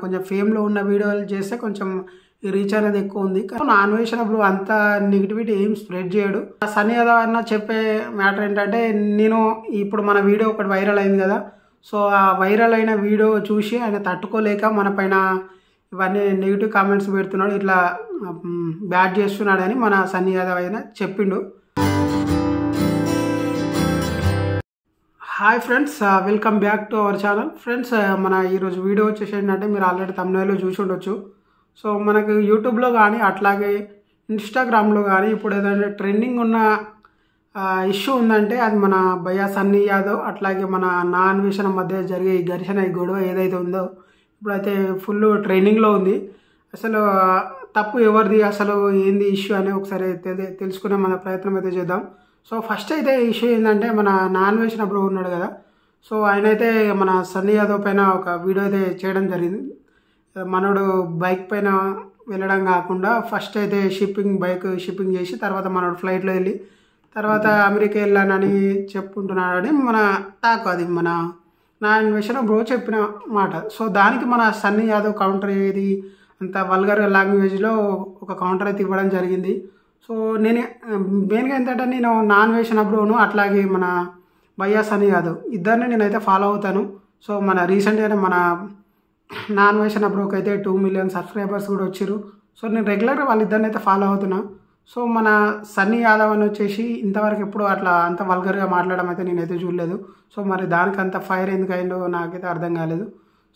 కొంచెం ఫేమ్లో ఉన్న వీడియోలు చేస్తే కొంచెం రీచ్ అనేది ఎక్కువ ఉంది. అన్వేషణ బ్రో అంత నెగిటివిటీ ఏం స్ప్రెడ్ చేయడు. సన్నీ యాదవ్ అన్న చెప్పే మ్యాటర్ ఏంటంటే, నేను ఇప్పుడు మన వీడియో ఒకటి వైరల్ అయింది కదా, సో ఆ వైరల్ అయిన వీడియో చూసి ఆయన తట్టుకోలేక మన పైన ఇవన్నీ నెగిటివ్ కామెంట్స్ పెడుతున్నాడు, ఇట్లా బ్యాడ్ చేస్తున్నాడని మన సన్నీ యాదవ్ అయినా చెప్పిండు. Hi friends, welcome back to our channel. Friends, మన ఈరోజు వీడియో వచ్చేసి ఏంటంటే, మీరు ఆల్రెడీ తమ్నైల్లో చూసి ఉండొచ్చు. సో మనకు యూట్యూబ్లో కానీ అట్లాగే ఇన్స్టాగ్రామ్లో కానీ ఇప్పుడు ఏదైనా ట్రెండింగ్ ఉన్న ఇష్యూ ఉందంటే అది మన భయ్యా సన్నీ యాదవ్ అట్లాగే మన నా అన్వేషణ మధ్య జరిగే ఈ ఘర్షణ, ఈ గొడవ ఏదైతే ఉందో ఇప్పుడైతే ఫుల్ ట్రెండింగ్లో ఉంది. అసలు తప్పు ఎవరిది, అసలు ఏంది ఇష్యూ అని ఒకసారి తెలుసుకునే మన ప్రయత్నం అయితే చేద్దాం. సో ఫస్ట్ అయితే ఇష్యూ ఏంటంటే, మన నా అన్వేషణ బ్రో ఉన్నాడు కదా, సో ఆయన అయితే మన సన్నీ యాదవ్ పైన ఒక వీడియో అయితే చేయడం జరిగింది. మనోడు బైక్ పైన వెళ్ళడం కాకుండా ఫస్ట్ అయితే బైక్ షిప్పింగ్ చేసి తర్వాత మనోడు ఫ్లైట్లో వెళ్ళి తర్వాత అమెరికా వెళ్ళానని చెప్పుకుంటున్నాడని మన టాక్, అది మన నా అన్వేషణ బ్రో చెప్పిన మాట. సో దానికి మన సన్నీ యాదవ్ కౌంటర్ ఏది అంత వల్గర్ లాంగ్వేజ్లో ఒక కౌంటర్ అయితే ఇవ్వడం జరిగింది. సో నేను మెయిన్గా ఏంటంటే, నేను నా అన్వేషణ బ్రోను అట్లాగే మన భయ్యా సన్నీ యాదవ్ ఇద్దరిని నేనైతే ఫాలో అవుతాను. సో మన రీసెంట్గానే మన నా అన్వేషణ బ్రోకి అయితే 2 మిలియన్ సబ్స్క్రైబర్స్ కూడా వచ్చారు. సో నేను రెగ్యులర్గా వాళ్ళిద్దరిని అయితే ఫాలో అవుతున్నా. సో మన సన్నీ యాదవ్ అని వచ్చేసి ఇంతవరకు ఎప్పుడు అట్లా అంత వల్గర్గా మాట్లాడడం అయితే నేనైతే చూడలేదు. సో మరి దానికి అంత ఫైర్ ఎందుకు అయిందో నాకైతే అర్థం కాలేదు.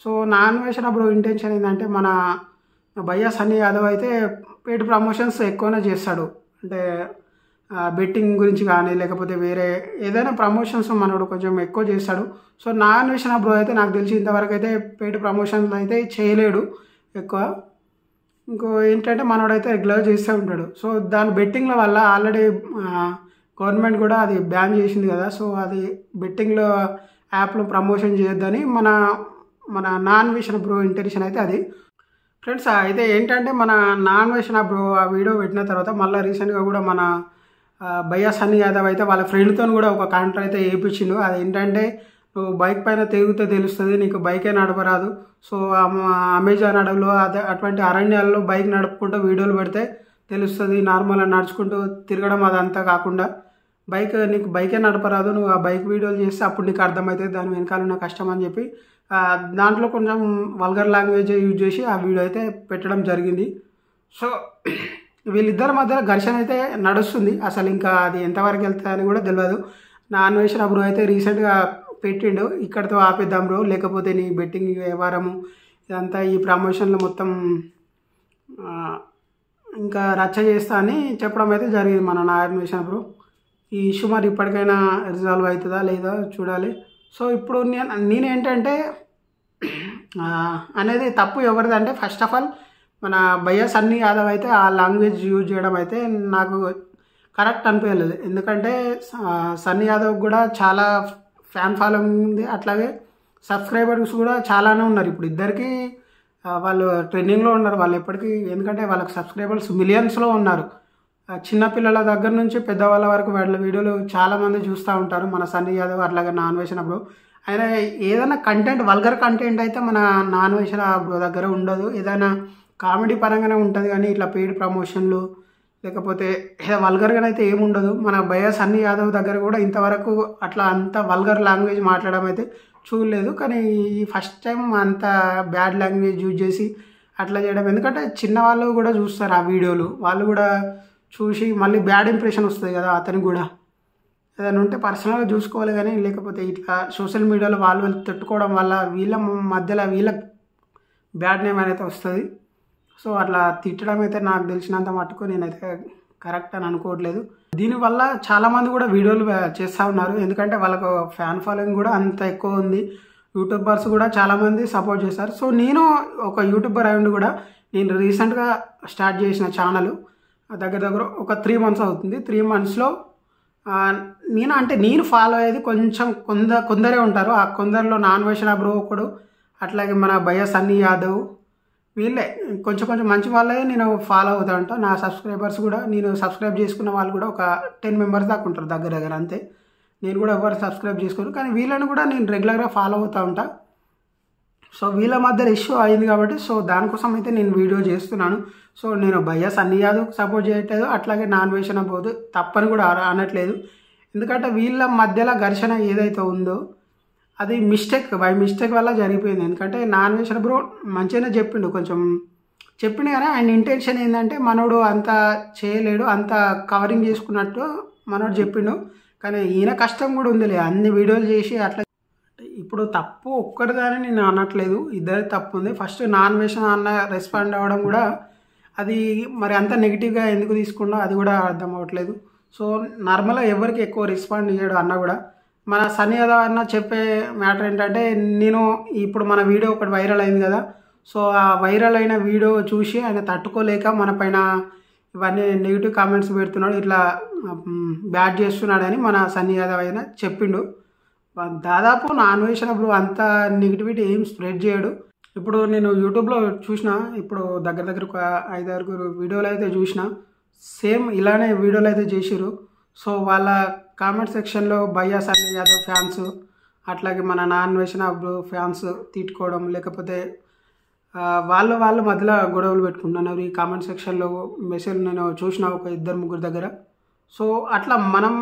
సో నా అన్వేషణ బ్రో ఇంటెన్షన్ ఏంటంటే, మన భయ్యా సన్నీ యాదవ్ అయితే పెయిడ్ ప్రమోషన్స్ ఎక్కువనే చేస్తాడు. అంటే బెట్టింగ్ గురించి కానీ లేకపోతే వేరే ఏదైనా ప్రమోషన్స్ మనోడు కొంచెం ఎక్కువ చేస్తాడు. సో నా అన్వేషణ బ్రో అయితే నాకు తెలిసి ఇంతవరకు అయితే పెయిడ్ ప్రమోషన్స్ అయితే చేయలేడు ఎక్కువ. ఇంకో ఏంటంటే, మనోడైతే రెగ్యులర్ చేస్తూ ఉంటాడు. సో దాని బెట్టింగ్ల వల్ల ఆల్రెడీ గవర్నమెంట్ కూడా అది బ్యాన్ చేసింది కదా, సో అది బెట్టింగ్లో యాప్లో ప్రమోషన్ చేయొద్దని మన నా అన్వేషణ బ్రో ఇంటెన్షన్ అయితే అది. ఫ్రెండ్స్, అయితే ఏంటంటే, మన నా అన్వేషణ బ్రో ఆ వీడియో పెట్టిన తర్వాత మళ్ళీ రీసెంట్గా కూడా మన భయ్యా సన్నీ యాదవ్ అయితే వాళ్ళ ఫ్రెండ్తో కూడా ఒక కాంట్రా అయితే వేయించిండు. అది ఏంటంటే, నువ్వు బైక్ పైన తిరిగితే తెలుస్తుంది, నీకు బైకే నడపరాదు. సో అమెజాన్ అడవులో అటువంటి అరణ్యాల్లో బైక్ నడుపుకుంటూ వీడియోలు పెడితే తెలుస్తుంది, నార్మల్గా నడుచుకుంటూ తిరగడం అదంతా కాకుండా నీకు బైకే నడపరాదు, నువ్వు ఆ బైక్ వీడియోలు చేస్తే అప్పుడు నీకు అర్థమవుతుంది దాని వెనకాల ఉన్న కష్టం అని చెప్పి దాంట్లో కొంచెం వల్గర్ లాంగ్వేజ్ యూజ్ చేసి ఆ వీడియో అయితే పెట్టడం జరిగింది. సో వీళ్ళిద్దరి మధ్య ఘర్షణ అయితే నడుస్తుంది. అసలు ఇంకా అది ఎంతవరకు వెళ్తుందని కూడా తెలియదు. నా అన్వేషణ బ్రో అయితే రీసెంట్గా పెట్టిండు, ఇక్కడితో ఆపేద్దాం బ్రో, లేకపోతే నీ బెట్టింగ్ వ్యవహారము ఇదంతా ఈ ప్రమోషన్లో మొత్తం ఇంకా రచ్చ చేస్తా అని చెప్పడం అయితే జరిగింది మన నా అన్వేషణ బ్రో. ఈ ఇష్యూ మరి ఇప్పటికైనా రిజాల్వ్ అవుతుందా లేదా చూడాలి. సో ఇప్పుడు నేనేంటంటే అనేది తప్పు ఎవరిది అంటే, ఫస్ట్ ఆఫ్ ఆల్ మన భయ్యా సన్నీ యాదవ్ అయితే ఆ లాంగ్వేజ్ యూజ్ చేయడం అయితే నాకు కరెక్ట్ అనిపించలేదు. ఎందుకంటే సన్నీ యాదవ్ కూడా చాలా ఫ్యాన్ ఫాలోయింగ్ ఉంది, అట్లాగే సబ్స్క్రైబర్స్ కూడా చాలానే ఉన్నారు. ఇప్పుడు ఇద్దరికి వాళ్ళు ట్రెండింగ్లో ఉన్నారు వాళ్ళు ఎప్పటికీ, ఎందుకంటే వాళ్ళకి సబ్స్క్రైబర్స్ మిలియన్స్లో ఉన్నారు. చిన్నపిల్లల దగ్గర నుంచి పెద్దవాళ్ళ వరకు వాళ్ళ వీడియోలు చాలామంది చూస్తూ ఉంటారు. మన సన్నీ యాదవ్ అట్లాగే నా అన్వేషణ బ్రో ఆయన ఏదైనా కంటెంట్ వల్గర్ కంటెంట్ అయితే మన నా అన్వేషణ బ్రో దగ్గర ఉండదు. ఏదైనా కామెడీ పరంగానే ఉంటుంది, కానీ ఇట్లా పెయిడ్ ప్రమోషన్లు లేకపోతే వల్గర్గా అయితే ఏముండదు. మన భయ్యా సన్నీ యాదవ్ దగ్గర కూడా ఇంతవరకు అట్లా అంత వల్గర్ లాంగ్వేజ్ మాట్లాడడం అయితే చూడలేదు. కానీ ఈ ఫస్ట్ టైం అంత బ్యాడ్ లాంగ్వేజ్ యూజ్ చేసి అట్లా చేయడం, ఎందుకంటే చిన్నవాళ్ళు కూడా చూస్తారు ఆ వీడియోలు, వాళ్ళు కూడా చూసి మళ్ళీ బ్యాడ్ ఇంప్రెషన్ వస్తుంది కదా అతనికి కూడా. ఏదైనా ఉంటే పర్సనల్గా చూసుకోవాలి, కానీ లేకపోతే ఇట్లా సోషల్ మీడియాలో వాళ్ళు తిట్టుకోవడం వల్ల వీళ్ళ మధ్యలో వీళ్ళకి బ్యాడ్ నేమ్ అనేది వస్తుంది. సో అట్లా తిట్టడం అయితే నాకు తెలిసినంత మట్టుకు నేనైతే కరెక్ట్ అని అనుకోవట్లేదు. దీనివల్ల చాలామంది కూడా వీడియోలు చేస్తూ ఉన్నారు, ఎందుకంటే వాళ్ళకు ఫ్యాన్ ఫాలోయింగ్ కూడా అంత ఎక్కువ ఉంది. యూట్యూబర్స్ కూడా చాలామంది సపోర్ట్ చేస్తారు. సో నేను ఒక యూట్యూబర్ అయ్యండి కూడా, నేను రీసెంట్గా స్టార్ట్ చేసిన ఛానల్ దగ్గర ఒక 3 months అవుతుంది. 3 monthsలో నేను ఫాలో అయ్యేది కొంచెం కొందరే ఉంటారు. ఆ కొందరిలో నా అన్వేషణ బ్రో ఒకడు, అట్లాగే మన భయ్యా సన్నీ యాదవ్, వీళ్ళే కొంచెం మంచి వాళ్ళే నేను ఫాలో అవుతా ఉంటాను. నా సబ్స్క్రైబర్స్ కూడా, నేను సబ్స్క్రైబ్ చేసుకున్న వాళ్ళు కూడా ఒక 10 members దాకా ఉంటారు దగ్గర అంతే. నేను కూడా ఎవరు సబ్స్క్రైబ్ చేసుకోరు, కానీ వీళ్ళని కూడా నేను రెగ్యులర్గా ఫాలో అవుతూ ఉంటా. సో వీళ్ళ మధ్య ఇష్యూ అయింది కాబట్టి సో దానికోసం అయితే నేను వీడియో చేస్తున్నాను. సో నేను భయ్యా సన్నీ యాదవ్ సపోర్ట్ చేయట్లేదు, అట్లాగే నాన్వేషన్ పోదు తప్పని కూడా అనట్లేదు. ఎందుకంటే వీళ్ళ మధ్యలో ఘర్షణ ఏదైతే ఉందో అది బై మిస్టేక్ వల్ల జరిగిపోయింది. ఎందుకంటే నాన్వేషన్ బ్రో మంచిగానే చెప్పిండు, కొంచెం చెప్పిండు కానీ ఆయన ఇంటెన్షన్ ఏంటంటే మనోడు అంత చేయలేడు, అంత కవరింగ్ చేసుకున్నట్టు మనోడు చెప్పిండు. కానీ ఈయన కష్టం కూడా ఉందిలే, అన్ని వీడియోలు చేసి అట్లా. ఇప్పుడు తప్పు ఒక్కరిదానే నేను అనట్లేదు, ఇద్దరి తప్పు ఉంది. ఫస్ట్ నాన్వేషన్ అన్న రెస్పాండ్ అవ్వడం కూడా అది మరి అంత నెగిటివ్గా ఎందుకు తీసుకున్నా అది కూడా అర్థం అవ్వట్లేదు. సో నార్మల్గా ఎవరికి ఎక్కువ రెస్పాండ్ చేయడు అన్న కూడా. మన సన్నీ యాదవ్ అన్న చెప్పే మ్యాటర్ ఏంటంటే, నేను ఇప్పుడు మన వీడియో ఒకటి వైరల్ అయింది కదా, సో ఆ వైరల్ అయిన వీడియో చూసి ఆయన తట్టుకోలేక మన పైన ఇవన్నీ నెగిటివ్ కామెంట్స్ పెడుతున్నాడు, ఇట్లా బ్యాడ్ చేస్తున్నాడని మన సన్నీ యాదవ్ అయినా చెప్పిండు. దాదాపు నాన్వేషన్ బ్రో అంత నెగిటివిటీ ఏం స్ప్రెడ్ చేయడు. ఇప్పుడు నేను యూట్యూబ్లో చూసిన, ఇప్పుడు దగ్గర ఒక 5-6 వీడియోలు అయితే చూసిన, సేమ్ ఇలానే వీడియోలు అయితే చేసిరు. సో వాళ్ళ కామెంట్ సెక్షన్లో భయ్యా సన్నీ యాదవ్ ఫ్యాన్స్, అట్లాగే మన నాన్వేషన్ బ్రో ఫ్యాన్స్ తిట్టుకోవడం, లేకపోతే వాళ్ళ మధ్యలో గొడవలు పెట్టుకుంటున్నారు ఈ కామెంట్ సెక్షన్లో. మెసేజ్ నేను చూసిన ఒక 2-3 దగ్గర. సో అట్లా మనం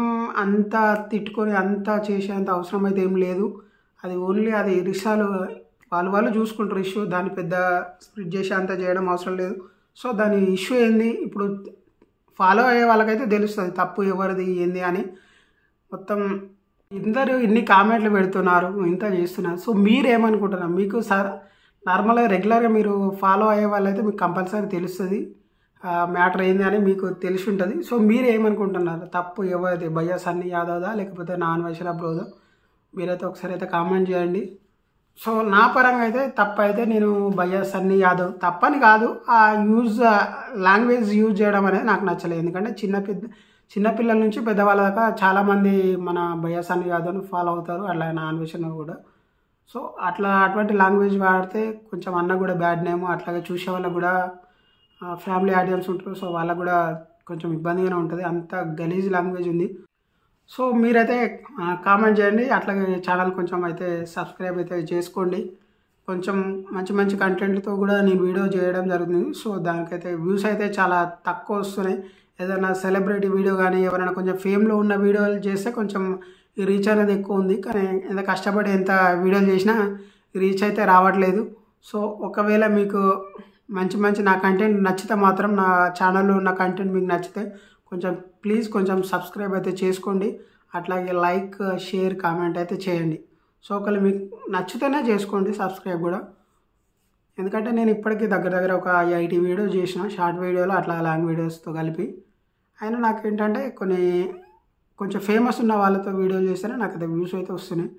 అంత తిట్టుకొని అంతా చేసేంత అవసరం అయితే ఏం లేదు. అది ఓన్లీ అది రిషాలు వాళ్ళు చూసుకుంటారు ఇష్యూ, దాన్ని పెద్ద స్ప్రిడ్ చేసి అంతా చేయడం అవసరం లేదు. సో దాని ఇష్యూ ఏంది ఇప్పుడు ఫాలో అయ్యే వాళ్ళకైతే తెలుస్తుంది తప్పు ఎవరిది ఏంది అని. మొత్తం ఇందరూ ఇన్ని కామెంట్లు పెడుతున్నారు, ఇంత చేస్తున్నారు. సో మీరేమనుకుంటున్నారు? మీకు నార్మల్గా రెగ్యులర్గా మీరు ఫాలో అయ్యే వాళ్ళైతే మీకు కంపల్సరీ తెలుస్తుంది మ్యాటర్ ఏంది అని, మీకు తెలిసి ఉంటుంది. సో మీరు ఏమనుకుంటున్నారు? తప్పు ఎవరిది, భయ్యా సన్నీ యాదవ్దా లేకపోతే నాన్వేషన్ బ్రోదా? మీరైతే ఒకసారి అయితే కామెంట్ చేయండి. సో నా పరంగా అయితే తప్పు అయితే నేను భయ్యా సన్నీ యాదవ్ తప్పని కాదు, ఆ లాంగ్వేజ్ యూజ్ చేయడం అనేది నాకు నచ్చలేదు. ఎందుకంటే చిన్నపిల్లల నుంచి పెద్దవాళ్ళ దాకా చాలామంది మన భయ్యా సన్నీ యాదవ్ని ఫాలో అవుతారు, అట్లా నాన్వేషన్ కూడా. సో అటువంటి లాంగ్వేజ్ వాడితే కొంచెం అన్న కూడా బ్యాడ్ నేమ్, అట్లాగే చూసే వాళ్ళకు కూడా ఫ్యామిలీ ఆడియన్స్ ఉంటారు, సో వాళ్ళకు కూడా కొంచెం ఇబ్బందిగానే ఉంటుంది, అంత గలీజ్ లాంగ్వేజ్ ఉంది. సో మీరైతే కామెంట్ చేయండి, అట్లాగే ఛానల్ కొంచెం అయితే సబ్స్క్రైబ్ అయితే చేసుకోండి. కొంచెం మంచి కంటెంట్తో కూడా నేను వీడియో చేయడం జరుగుతుంది. సో దానికైతే వ్యూస్ అయితే చాలా తక్కువ వస్తున్నాయి. ఏదైనా సెలబ్రిటీ వీడియో కానీ ఎవరైనా కొంచెం ఫేమ్లో ఉన్న వీడియోలు చేస్తే కొంచెం ఈ రీచ్ అనేది ఎక్కువ ఉంది. కానీ ఎంత కష్టపడి ఎంత వీడియోలు చేసినా రీచ్ అయితే రావట్లేదు. సో ఒకవేళ మీకు మంచి నా కంటెంట్ నచ్చితే మాత్రం, నా ఛానల్లో ఉన్న కంటెంట్ మీకు నచ్చితే ప్లీజ్ కొంచెం సబ్స్క్రైబ్ అయితే చేసుకోండి. అట్లాగే లైక్, షేర్, కామెంట్ అయితే చేయండి. సో ఒకవేళ మీకు నచ్చితేనే చేసుకోండి సబ్స్క్రైబ్ కూడా. ఎందుకంటే నేను ఇప్పటికీ దగ్గర ఒక 80 వీడియో చేసిన, షార్ట్ వీడియోలు అట్లా లాంగ్ వీడియోస్తో కలిపి. అయినా నాకు ఏంటంటే కొంచెం ఫేమస్ ఉన్న వాళ్ళతో వీడియోలు చేస్తేనే నాకు అయితే వ్యూస్ అయితే వస్తున్నాయి.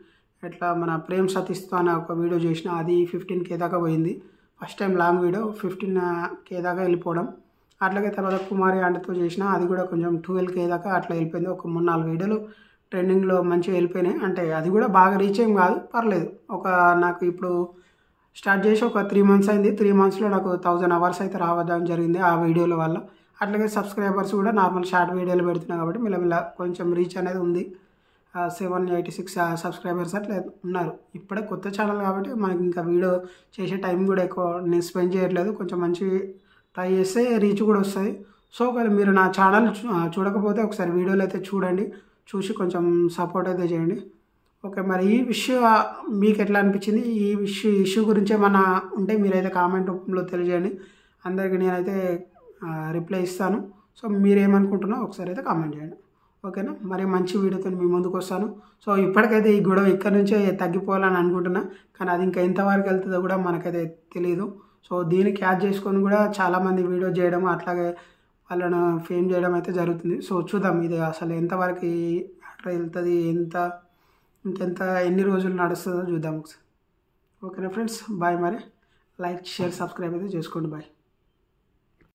ఎట్లా మన ప్రేమ్ సతీష్తో అనే ఒక వీడియో చేసిన, అది 15K దాకా పోయింది. First time long video 15K దాకా వెళ్ళిపోవడం. అట్లాగే తర్వాత కుమారి ఆంటీతో చేసిన, అది కూడా కొంచెం 12K దాకా అట్లా వెళ్ళిపోయింది. ఒక 3-4 వీడియోలు ట్రెండింగ్లో మంచిగా వెళ్ళిపోయినాయి. అంటే అది కూడా బాగా రీచ్ ఏం కాదు, పర్లేదు. నాకు ఇప్పుడు స్టార్ట్ చేసి ఒక 3 months అయింది. 3 monthsలో నాకు 1000 hours అయితే రావడం జరిగింది ఆ వీడియోల వల్ల. అట్లాగే సబ్స్క్రైబర్స్ కూడా నార్మల్ షార్ట్ వీడియోలు పెడుతున్నాయి కాబట్టి మెల్లమెల్ల కొంచెం రీచ్ అనేది ఉంది. 786 సబ్స్క్రైబర్స్ అట్లా ఉన్నారు. ఇప్పుడే కొత్త ఛానల్ కాబట్టి మనకి ఇంకా వీడియో చేసే టైం కూడా ఎక్కువ నేను స్పెండ్ చేయట్లేదు. కొంచెం మంచి ట్రై చేస్తే రీచ్ కూడా వస్తుంది. సో ఒకవేళ మీరు నా ఛానల్ చూడకపోతే ఒకసారి వీడియోలు అయితే చూడండి, చూసి కొంచెం సపోర్ట్ అయితే చేయండి. ఓకే, మరి ఈ విషయం మీకు ఎట్లా అనిపించింది? ఈ ఇష్యూ గురించి ఏమన్నా ఉంటే మీరైతే కామెంట్ రూపంలో తెలియజేయండి. అందరికీ నేనైతే రిప్లై ఇస్తాను. సో మీరేమనుకుంటున్నారో ఒకసారి అయితే కామెంట్ చేయండి. ఓకేనా? మరి మంచి వీడియోతో మీ ముందుకు వస్తాను. సో ఇప్పటికైతే ఈ గొడవ ఇక్కడ నుంచే తగ్గిపోవాలని అనుకుంటున్నా, కానీ అది ఇంకా ఎంతవరకు వెళ్తుందో కూడా మనకైతే తెలియదు. సో దీన్ని క్యాచ్ చేసుకొని కూడా చాలామంది వీడియో చేయడం, అట్లాగే వాళ్ళను ఫేమ్ చేయడం అయితే జరుగుతుంది. సో చూద్దాం ఇది అసలు ఎంతవరకు అట్లా వెళ్తుంది, ఎన్ని రోజులు నడుస్తుందో చూద్దాం ఒకసారి. ఓకేనా ఫ్రెండ్స్, బాయ్. మరి లైక్, షేర్, సబ్స్క్రైబ్ అయితే చేసుకోండి. బాయ్.